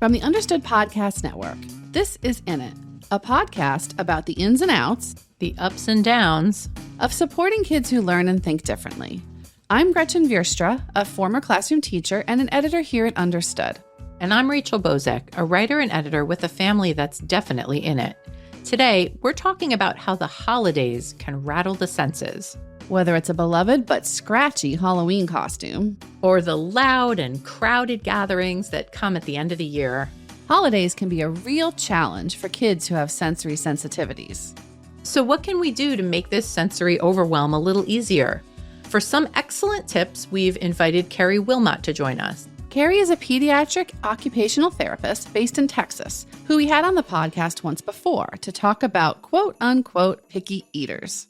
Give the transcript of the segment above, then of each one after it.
From the Understood Podcast Network, this is In It, a podcast about the ins and outs, the ups and downs, of supporting kids who learn and think differently. I'm Gretchen Vierstra, a former classroom teacher and an editor here at Understood. And I'm Rachel Bozek, a writer and editor with a family that's definitely in it. Today, we're talking about how the holidays can rattle the senses. Whether it's a beloved but scratchy Halloween costume, or the loud and crowded gatherings that come at the end of the year, holidays can be a real challenge for kids who have sensory sensitivities. So what can we do to make this sensory overwhelm a little easier? For some excellent tips, we've invited Keri Wilmot to join us. Keri is a pediatric occupational therapist based in Texas, who we had on the podcast once before to talk about quote-unquote picky eaters.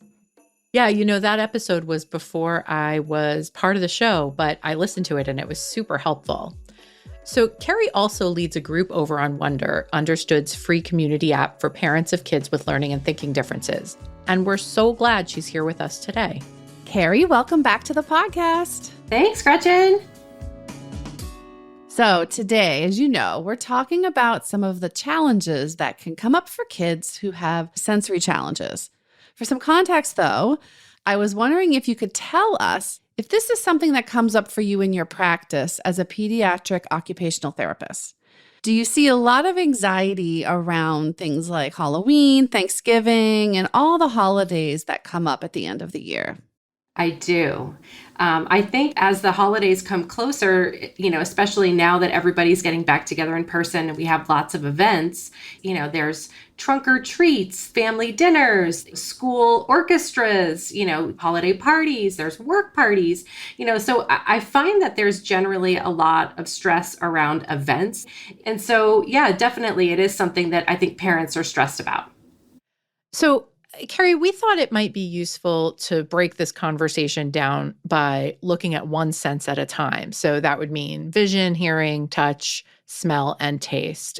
Yeah, that episode was before I was part of the show, but I listened to it and it was super helpful. So Keri also leads a group over on Wonder, Understood's free community app for parents of kids with learning and thinking differences. And we're so glad she's here with us today. Keri, welcome back to the podcast. Thanks, Gretchen. So today, as you know, we're talking about some of the challenges that can come up for kids who have sensory challenges. For some context, though, I was wondering if you could tell us if this is something that comes up for you in your practice as a pediatric occupational therapist. Do you see a lot of anxiety around things like Halloween, Thanksgiving, and all the holidays that come up at the end of the year? I do. I think as the holidays come closer, especially now that everybody's getting back together in person and we have lots of events, there's trunk or treats, family dinners, school orchestras, holiday parties, there's work parties, so I find that there's generally a lot of stress around events. And so, yeah, definitely it is something that I think parents are stressed about. So Keri, we thought it might be useful to break this conversation down by looking at one sense at a time. So that would mean vision, hearing, touch, smell, and taste.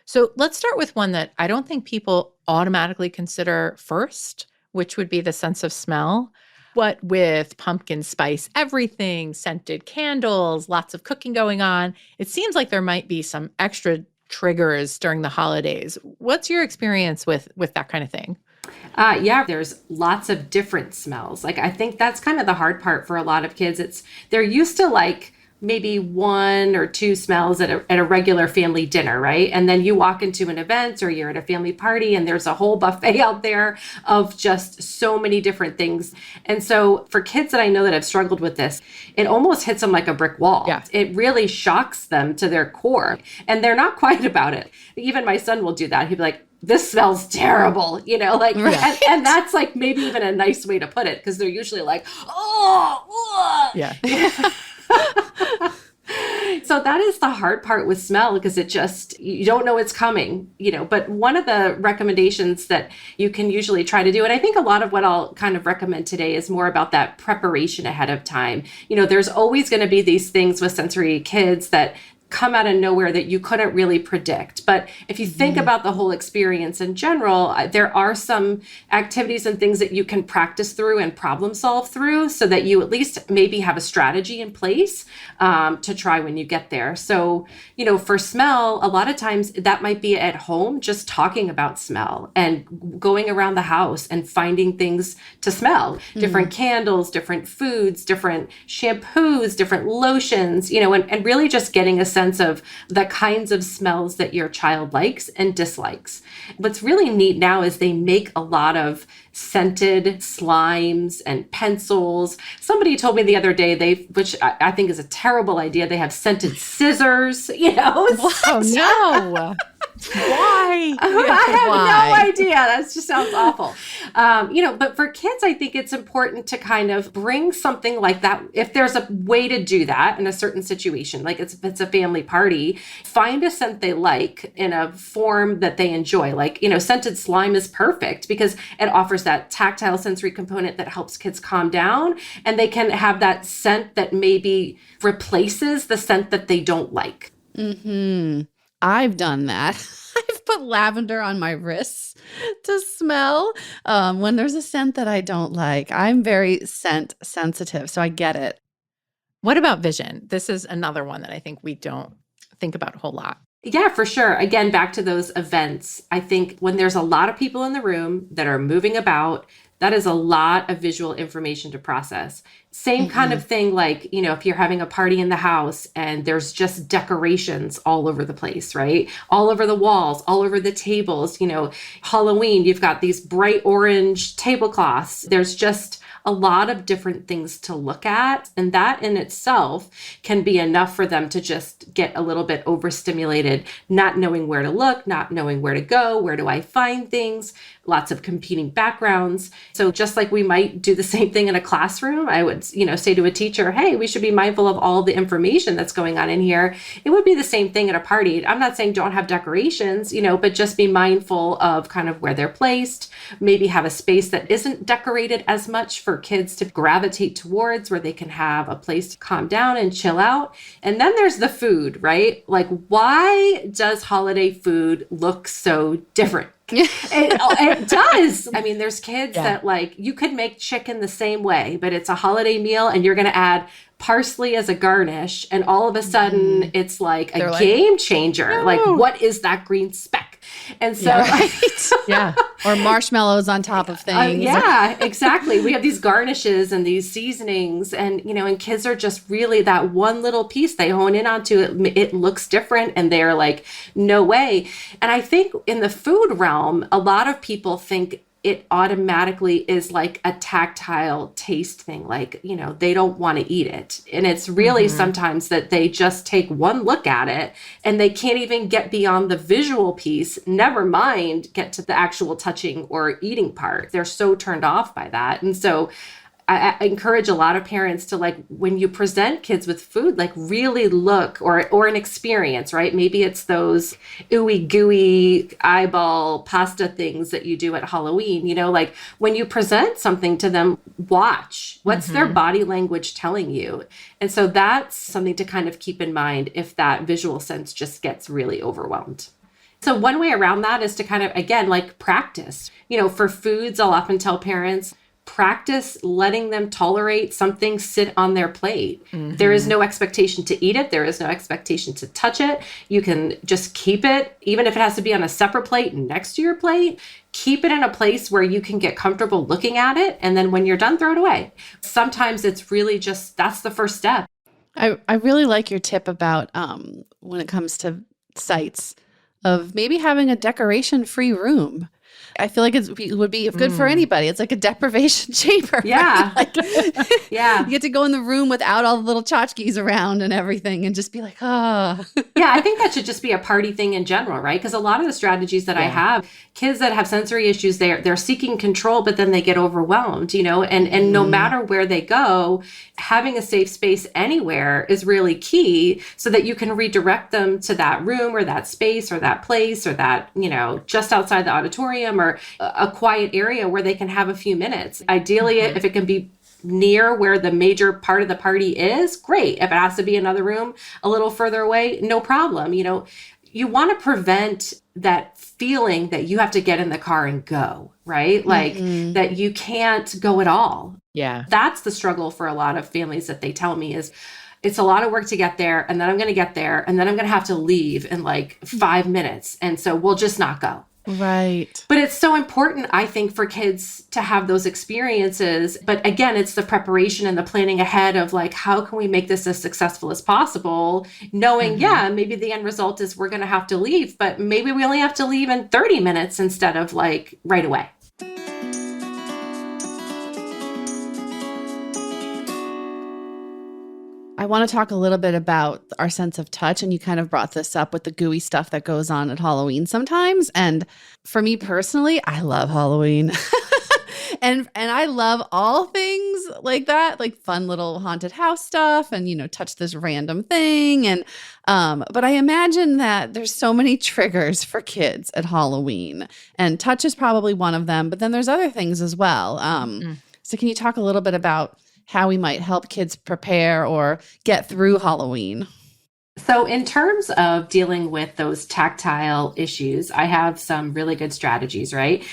So let's start with one that I don't think people automatically consider first, which would be the sense of smell. What with pumpkin spice everything, scented candles, lots of cooking going on, it seems like there might be some extra triggers during the holidays. What's your experience with that kind of thing? Yeah, there's lots of different smells. I think that's kind of the hard part for a lot of kids. They're used to maybe one or two smells at a regular family dinner, right? And then you walk into an event or you're at a family party and there's a whole buffet out there of just so many different things. And so for kids that I know that have struggled with this, it almost hits them like a brick wall. Yeah. It really shocks them to their core and they're not quiet about it. Even my son will do that. He'd be like, this smells terrible, Right. and that's maybe even a nice way to put it because they're usually like, oh, yeah. So that is the hard part with smell because you don't know it's coming, but one of the recommendations that you can usually try to do, and I think a lot of what I'll kind of recommend today is more about that preparation ahead of time. There's always going to be these things with sensory kids that come out of nowhere that you couldn't really predict. But if you think about the whole experience in general, there are some activities and things that you can practice through and problem solve through so that you at least maybe have a strategy in place to try when you get there. So, for smell, a lot of times that might be at home, just talking about smell and going around the house and finding things to smell, different candles, different foods, different shampoos, different lotions, and really just getting a sense of the kinds of smells that your child likes and dislikes. What's really neat now is they make a lot of scented slimes and pencils. Somebody told me the other day, which I think is a terrible idea, they have scented scissors, Oh, no. Why? I have no idea. That just sounds awful. But for kids, I think it's important to kind of bring something like that. If there's a way to do that in a certain situation, like if it's a family party, find a scent they like in a form that they enjoy. Scented slime is perfect because it offers that tactile sensory component that helps kids calm down. And they can have that scent that maybe replaces the scent that they don't like. Mm-hmm. I've done that. I've put lavender on my wrists to smell when there's a scent that I don't like. I'm very scent sensitive, so I get it. What about vision? This is another one that I think we don't think about a whole lot. Yeah, for sure. Again, back to those events. I think when there's a lot of people in the room that are moving about, that is a lot of visual information to process. Same kind Hmm. of thing, like, if you're having a party in the house and there's just decorations all over the place, right? All over the walls, all over the tables. Halloween, you've got these bright orange tablecloths. There's just a lot of different things to look at. And that in itself can be enough for them to just get a little bit overstimulated, not knowing where to look, not knowing where to go, where do I find things, lots of competing backgrounds. So just like we might do the same thing in a classroom, I would, say to a teacher, hey, we should be mindful of all the information that's going on in here. It would be the same thing at a party. I'm not saying don't have decorations, but just be mindful of kind of where they're placed, maybe have a space that isn't decorated as much for kids to gravitate towards, where they can have a place to calm down and chill out. And then there's the food, right? Like, why does holiday food look so different? It does. I mean, there's kids that you could make chicken the same way, but it's a holiday meal and you're going to add parsley as a garnish. And all of a sudden it's like a game changer. No. Like, what is that green speck? And so, yeah. Or marshmallows on top of things. Yeah, exactly. We have these garnishes and these seasonings, and and kids are just really that one little piece they hone in onto. It looks different, and they're like, no way. And I think in the food realm, a lot of people think it automatically is like a tactile taste thing. Like, they don't want to eat it. And it's really sometimes that they just take one look at it and they can't even get beyond the visual piece, never mind get to the actual touching or eating part. They're so turned off by that. And so I encourage a lot of parents to, like, when you present kids with food, like, really look, or an experience, right? Maybe it's those ooey gooey eyeball pasta things that you do at Halloween, like when you present something to them, watch what's their body language telling you. And so that's something to kind of keep in mind if that visual sense just gets really overwhelmed. So one way around that is to kind of, again, like, practice. For foods, I'll often tell parents, practice letting them tolerate something sit on their plate. There is no expectation to eat it. There is no expectation to touch it. You can just keep it, even if it has to be on a separate plate next to your plate. Keep it in a place where you can get comfortable looking at it. And then when you're done, throw it away. Sometimes it's really just, that's the first step. I really like your tip about when it comes to sites of maybe having a decoration-free room. I feel like it would be good for anybody. It's like a deprivation chamber. Yeah. Right? Yeah. You get to go in the room without all the little tchotchkes around and everything and just be like, Yeah, I think that should just be a party thing in general, right? Because a lot of the strategies that I have, kids that have sensory issues, they're seeking control, but then they get overwhelmed, and no matter where they go, having a safe space anywhere is really key so that you can redirect them to that room or that space or that place or that, just outside the auditorium or a quiet area where they can have a few minutes. Ideally, if it can be near where the major part of the party is, great. If it has to be another room a little further away, no problem. You want to prevent that feeling that you have to get in the car and go, right? Like that you can't go at all. Yeah. That's the struggle for a lot of families that they tell me is, it's a lot of work to get there, and then I'm going to get there, and then I'm going to have to leave in like 5 minutes. And so we'll just not go. right. But it's so important, I think, for kids to have those experiences. But again, it's the preparation and the planning ahead of, like, how can we make this as successful as possible? Knowing, maybe the end result is we're going to have to leave, but maybe we only have to leave in 30 minutes instead of like right away. I want to talk a little bit about our sense of touch. And you kind of brought this up with the gooey stuff that goes on at Halloween sometimes. And for me personally, I love Halloween. and I love all things like that, like fun little haunted house stuff and, touch this random thing. And but I imagine that there's so many triggers for kids at Halloween. And touch is probably one of them. But then there's other things as well. So can you talk a little bit about how we might help kids prepare or get through Halloween? So in terms of dealing with those tactile issues, I have some really good strategies, right?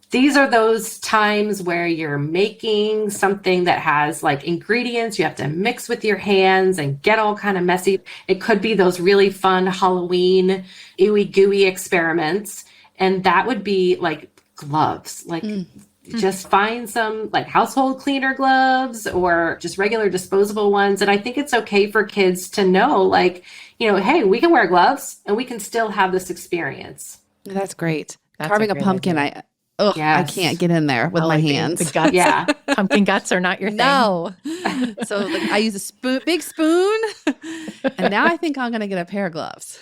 These are those times where you're making something that has like ingredients you have to mix with your hands and get all kind of messy. It could be those really fun Halloween ooey gooey experiments. And that would be like gloves, like just find some like household cleaner gloves or just regular disposable ones. And I think it's okay for kids to know, like, hey, we can wear gloves and we can still have this experience. That's great. That's Carving a pumpkin, idea. I Yes. can't get in there with my hands. The guts. Yeah. Pumpkin guts are not your thing. No. So like, I use a big spoon, and now I think I'm going to get a pair of gloves.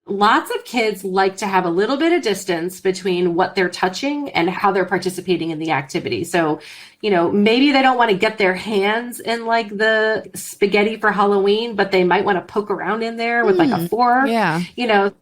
Lots of kids like to have a little bit of distance between what they're touching and how they're participating in the activity. So, maybe they don't want to get their hands in like the spaghetti for Halloween, but they might want to poke around in there with like a fork. Yeah.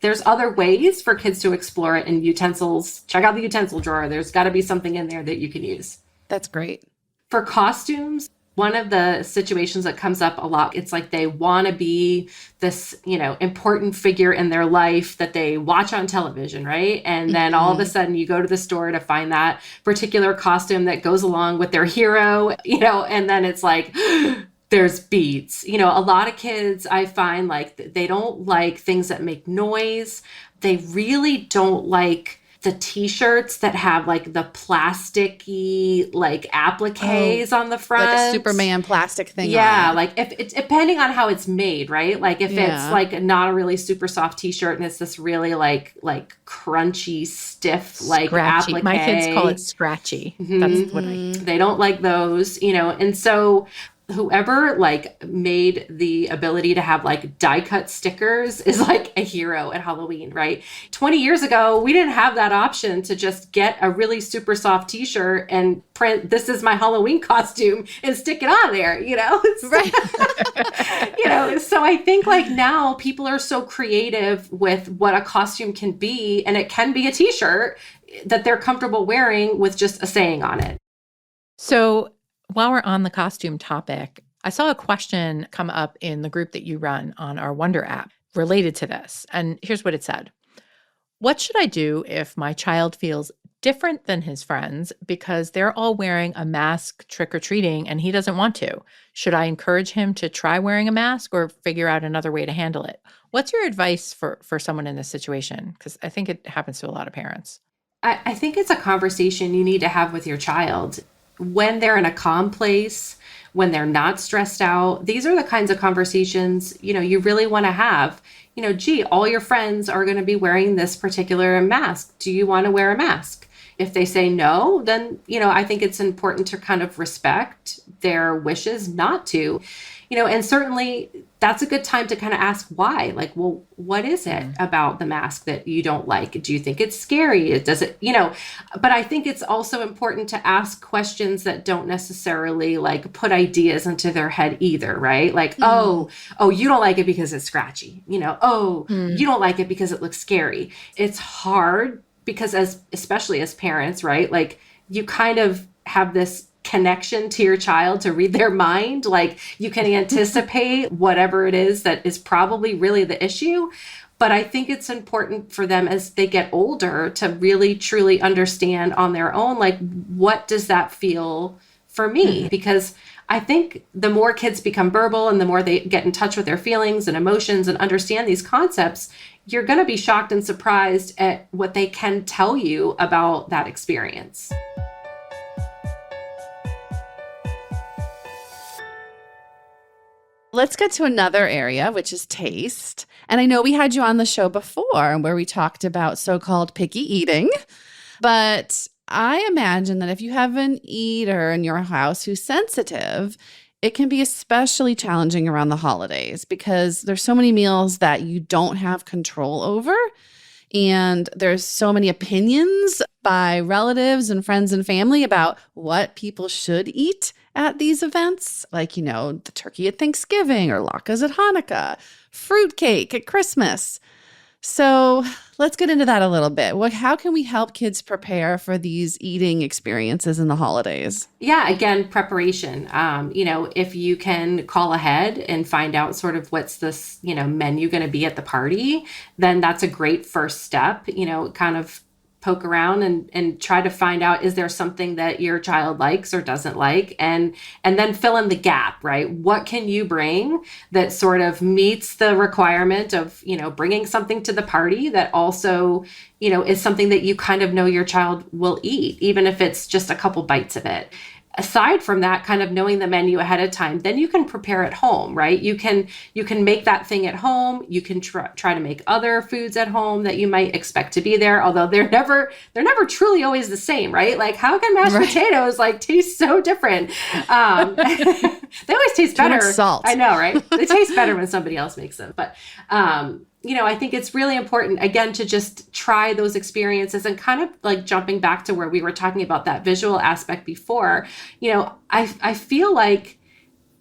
There's other ways for kids to explore it in utensils. Check out the utensil drawer. There's got to be something in there that you can use. That's great. For costumes, one of the situations that comes up a lot, it's like they want to be this, important figure in their life that they watch on television, right? And then all of a sudden you go to the store to find that particular costume that goes along with their hero, and then it's like, there's beads. A lot of kids, I find, like, they don't like things that make noise. They really don't like the t-shirts that have like the plasticky like appliques on the front, like a Superman plastic thing. Yeah, on it. like if it's depending on how it's made, right? Like if it's like not a really super soft t-shirt and it's this really like crunchy, stiff, like Scratchy. applique. My kids call it scratchy. That's what They don't like those, and so whoever like made the ability to have like die cut stickers is like a hero at Halloween, right? 20 years ago, we didn't have that option to just get a really super soft t-shirt and print, "This is my Halloween costume," and stick it on there, Right. So I think like now people are so creative with what a costume can be, and it can be a t-shirt that they're comfortable wearing with just a saying on it. So while we're on the costume topic, I saw a question come up in the group that you run on our Wonder app related to this. And here's what it said. What should I do if my child feels different than his friends because they're all wearing a mask trick-or-treating and he doesn't want to? Should I encourage him to try wearing a mask or figure out another way to handle it? What's your advice for someone in this situation? Because I think it happens to a lot of parents. I think it's a conversation you need to have with your child. When they're in a calm place, when they're not stressed out, these are the kinds of conversations, you really want to have. Gee, all your friends are going to be wearing this particular mask. Do you want to wear a mask? If they say no, then, I think it's important to kind of respect their wishes not to. And certainly that's a good time to kind of ask why. Like, well, what is it about the mask that you don't like? Do you think it's scary? Does it, but I think it's also important to ask questions that don't necessarily like put ideas into their head either, right? Like, oh, you don't like it because it's scratchy, you don't like it because it looks scary. It's hard because especially as parents, right? Like you kind of have this connection to your child to read their mind. Like you can anticipate whatever it is that is probably really the issue. But I think it's important for them as they get older to really truly understand on their own, like, what does that feel for me? Because I think the more kids become verbal and the more they get in touch with their feelings and emotions and understand these concepts, you're going to be shocked and surprised at what they can tell you about that experience. Let's get to another area, which is taste. And I know we had you on the show before where we talked about so-called picky eating, but I imagine that if you have an eater in your house who's sensitive, it can be especially challenging around the holidays because there's so many meals that you don't have control over. And there's so many opinions by relatives and friends and family about what people should eat at these events, like, the turkey at Thanksgiving or latkes at Hanukkah, fruitcake at Christmas. So let's get into that a little bit. How can we help kids prepare for these eating experiences in the holidays? Yeah, again, preparation. If you can call ahead and find out sort of what's this, menu going to be at the party, then that's a great first step, kind of poke around and try to find out, is there something that your child likes or doesn't like? And then fill in the gap, right? What can you bring that sort of meets the requirement of, bringing something to the party that also, is something that you kind of know your child will eat, even if it's just a couple bites of it. Aside from that, kind of knowing the menu ahead of time, then you can prepare at home, right? You can make that thing at home. You can try to make other foods at home that you might expect to be there, although they're never truly always the same, right? Like, how can mashed potatoes taste so different? They always taste better. Too much salt. I know, right? They taste better when somebody else makes them. But I think it's really important, again, to just try those experiences and kind of jumping back to where we were talking about that visual aspect before. I feel like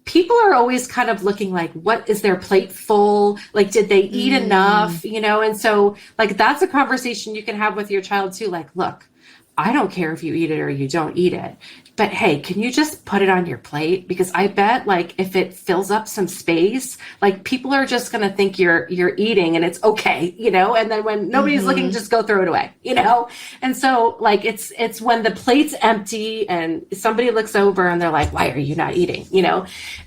people are always kind of looking like, what is their plate full? Did they eat enough? And so that's a conversation you can have with your child too. Look, I don't care if you eat it or you don't eat it, but hey, can you just put it on your plate? Because I bet if it fills up some space, people are just going to think you're eating and it's okay, and then when nobody's looking, just go throw it away, And so it's when the plate's empty and somebody looks over and they're like, why are you not eating?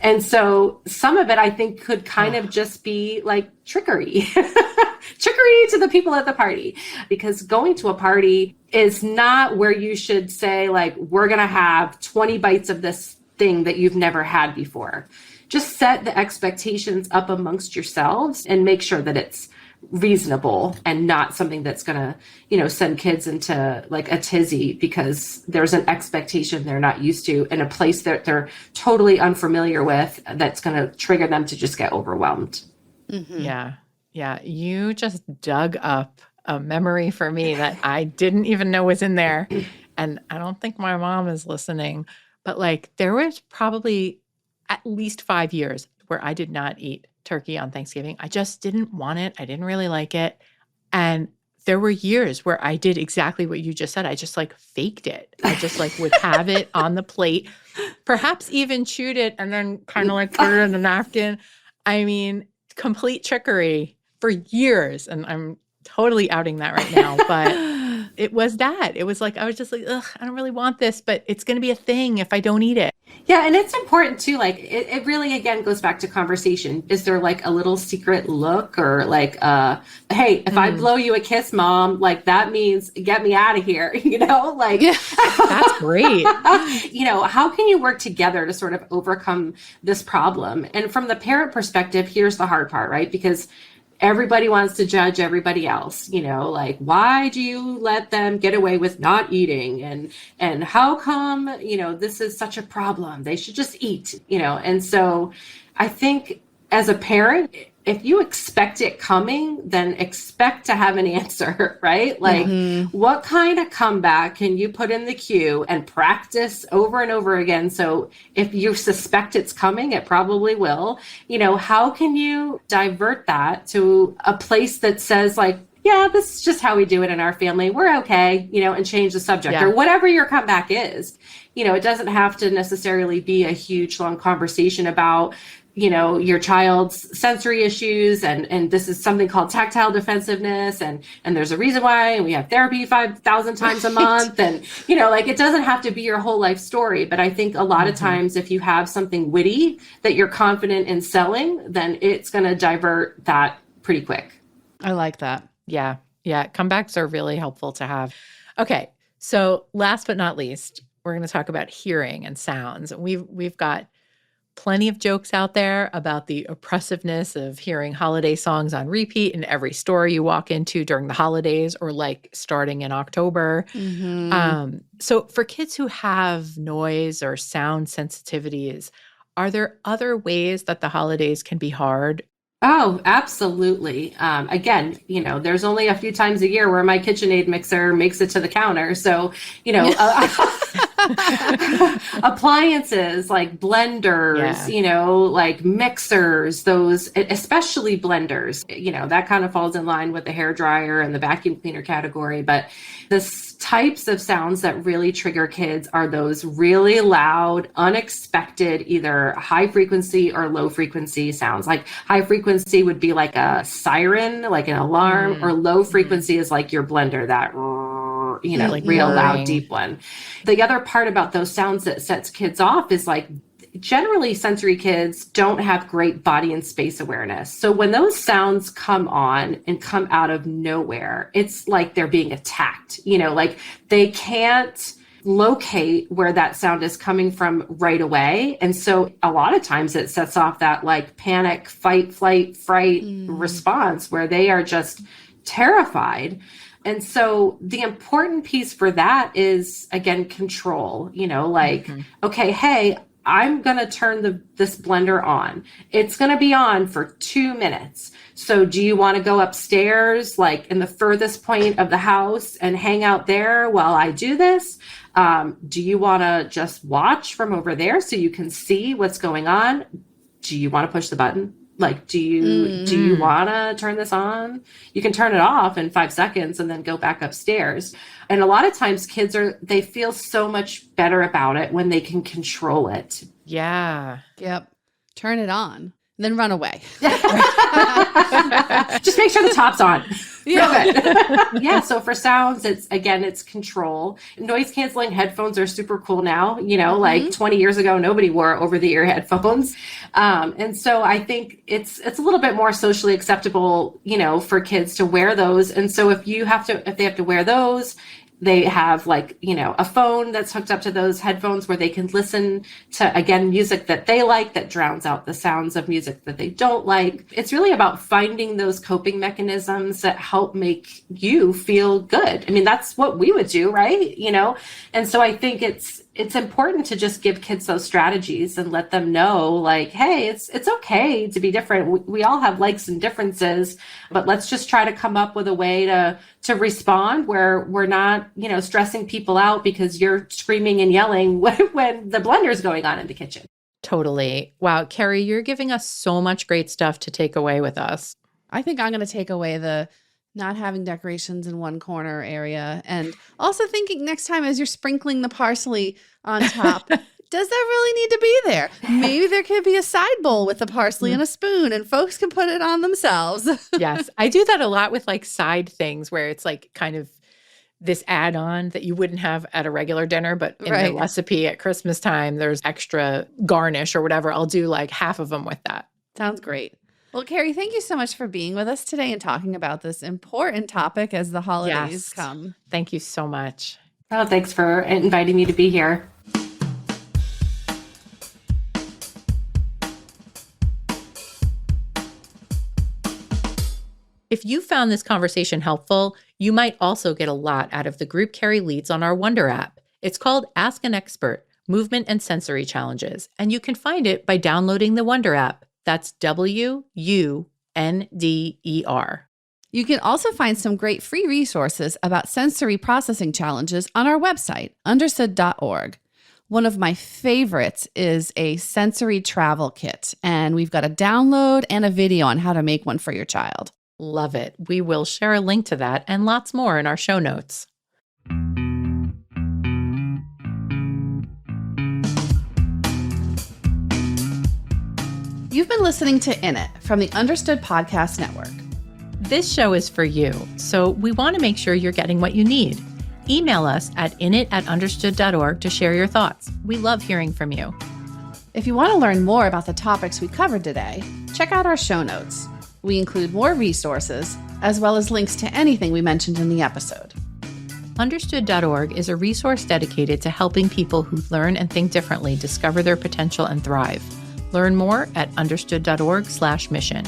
And so some of it I think could kind of just be trickery, trickery to the people at the party, because going to a party is not where you should say, we're going to have 20 bites of this thing that you've never had before. Just set the expectations up amongst yourselves and make sure that it's reasonable and not something that's going to, send kids into a tizzy because there's an expectation they're not used to in a place that they're totally unfamiliar with that's going to trigger them to just get overwhelmed. Mm-hmm. Yeah. You just dug up a memory for me that I didn't even know was in there. And I don't think my mom is listening, but there was probably at least 5 years where I did not eat turkey on Thanksgiving. I just didn't want it. I didn't really like it. And there were years where I did exactly what you just said. I just faked it. I just would have it on the plate, perhaps even chewed it and then kind of put it in the napkin. I mean, complete trickery for years. And I'm totally outing that right now, but it was that. It was I was just ugh, I don't really want this, but it's going to be a thing if I don't eat it. Yeah. And it's important too. It really, again, goes back to conversation. Is there a little secret look or hey, if I blow you a kiss, mom, that means get me out of here, That's great. How can you work together to sort of overcome this problem? And from the parent perspective, here's the hard part, right? Because everybody wants to judge everybody else, why do you let them get away with not eating? And how come, this is such a problem? They should just eat, And so I think as a parent, if you expect it coming, then expect to have an answer, right? What kind of comeback can you put in the queue and practice over and over again? So if you suspect it's coming, it probably will. How can you divert that to a place that says yeah, this is just how we do it in our family. We're okay, and change the subject or whatever your comeback is. It doesn't have to necessarily be a huge, long conversation about your child's sensory issues. And this is something called tactile defensiveness. And there's a reason why, and we have therapy 5,000 times a month. And, it doesn't have to be your whole life story. But I think a lot of times if you have something witty that you're confident in selling, then it's going to divert that pretty quick. I like that. Yeah. Comebacks are really helpful to have. Okay. So last but not least, we're going to talk about hearing and sounds. We've got plenty of jokes out there about the oppressiveness of hearing holiday songs on repeat in every store you walk into during the holidays or starting in October. Mm-hmm. So for kids who have noise or sound sensitivities, are there other ways that the holidays can be hard? Oh, absolutely. Again, there's only a few times a year where my KitchenAid mixer makes it to the counter. So, appliances like blenders, mixers, those, especially blenders, that kind of falls in line with the hair dryer and the vacuum cleaner category. But the types of sounds that really trigger kids are those really loud, unexpected, either high frequency or low frequency sounds. High frequency would be like a siren, like an alarm, or low frequency is like your blender, that Like real loud, whirring. deep one. The other part about those sounds that sets kids off is like, generally sensory kids don't have great body and space awareness. So when those sounds come on and come out of nowhere, it's like they're being attacked, like they can't locate where that sound is coming from right away. And so a lot of times it sets off that like panic, fight, flight, fright response where they are just terrified. And so the important piece for that is, again, control, okay, hey, I'm going to turn this blender on. It's going to be on for 2 minutes. So do you want to go upstairs, like in the furthest point of the house and hang out there while I do this? Do you want to just watch from over there so you can see what's going on? Do you want to push the button? Like, do you want to turn this on? You can turn it off in 5 seconds and then go back upstairs. And a lot of times kids they feel so much better about it when they can control it. Yeah. Yep. Turn it on, then run away. Just make sure the top's on. Yeah. Yeah. So for sounds, it's control. Noise canceling headphones are super cool now. Like 20 years ago, nobody wore over the ear headphones. And so I think it's a little bit more socially acceptable, for kids to wear those. And so if they have to wear those, they have a phone that's hooked up to those headphones where they can listen to, again, music that they like that drowns out the sounds of music that they don't like. It's really about finding those coping mechanisms that help make you feel good. I mean, that's what we would do, right? And so I think it's important to just give kids those strategies and let them know, like, hey, it's okay to be different. We all have likes and differences, but let's just try to come up with a way to respond where we're not, stressing people out because you're screaming and yelling when the blender's going on in the kitchen. Totally. Wow. Keri, you're giving us so much great stuff to take away with us. I think I'm going to take away the not having decorations in one corner area. And also thinking next time as you're sprinkling the parsley on top, does that really need to be there? Maybe there could be a side bowl with the parsley and a spoon and folks can put it on themselves. Yes. I do that a lot with like side things where it's like kind of this add-on that you wouldn't have at a regular dinner, but in the recipe at Christmas time, there's extra garnish or whatever. I'll do like half of them with that. Sounds great. Well, Keri, thank you so much for being with us today and talking about this important topic as the holidays come. Thank you so much. Oh, thanks for inviting me to be here. If you found this conversation helpful, you might also get a lot out of the group Keri leads on our Wonder app. It's called Ask an Expert, Movement and Sensory Challenges, and you can find it by downloading the Wonder app. That's WUNDER. You can also find some great free resources about sensory processing challenges on our website, understood.org. One of my favorites is a sensory travel kit, and we've got a download and a video on how to make one for your child. Love it. We will share a link to that and lots more in our show notes. You've been listening to In It from the Understood Podcast Network. This show is for you, so we want to make sure you're getting what you need. Email us at init@understood.org to share your thoughts. We love hearing from you. If you want to learn more about the topics we covered today, check out our show notes. We include more resources, as well as links to anything we mentioned in the episode. Understood.org is a resource dedicated to helping people who learn and think differently discover their potential and thrive. Learn more at understood.org/mission.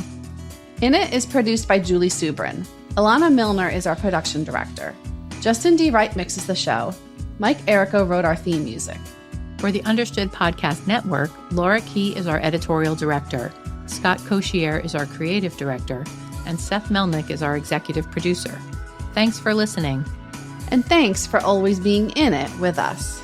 In It is produced by Julie Subrin. Alana Milner is our production director. Justin D. Wright mixes the show. Mike Errico wrote our theme music. For the Understood Podcast Network, Laura Key is our editorial director. Scott Coshier is our creative director, and Seth Melnick is our executive producer. Thanks for listening. And thanks for always being in it with us.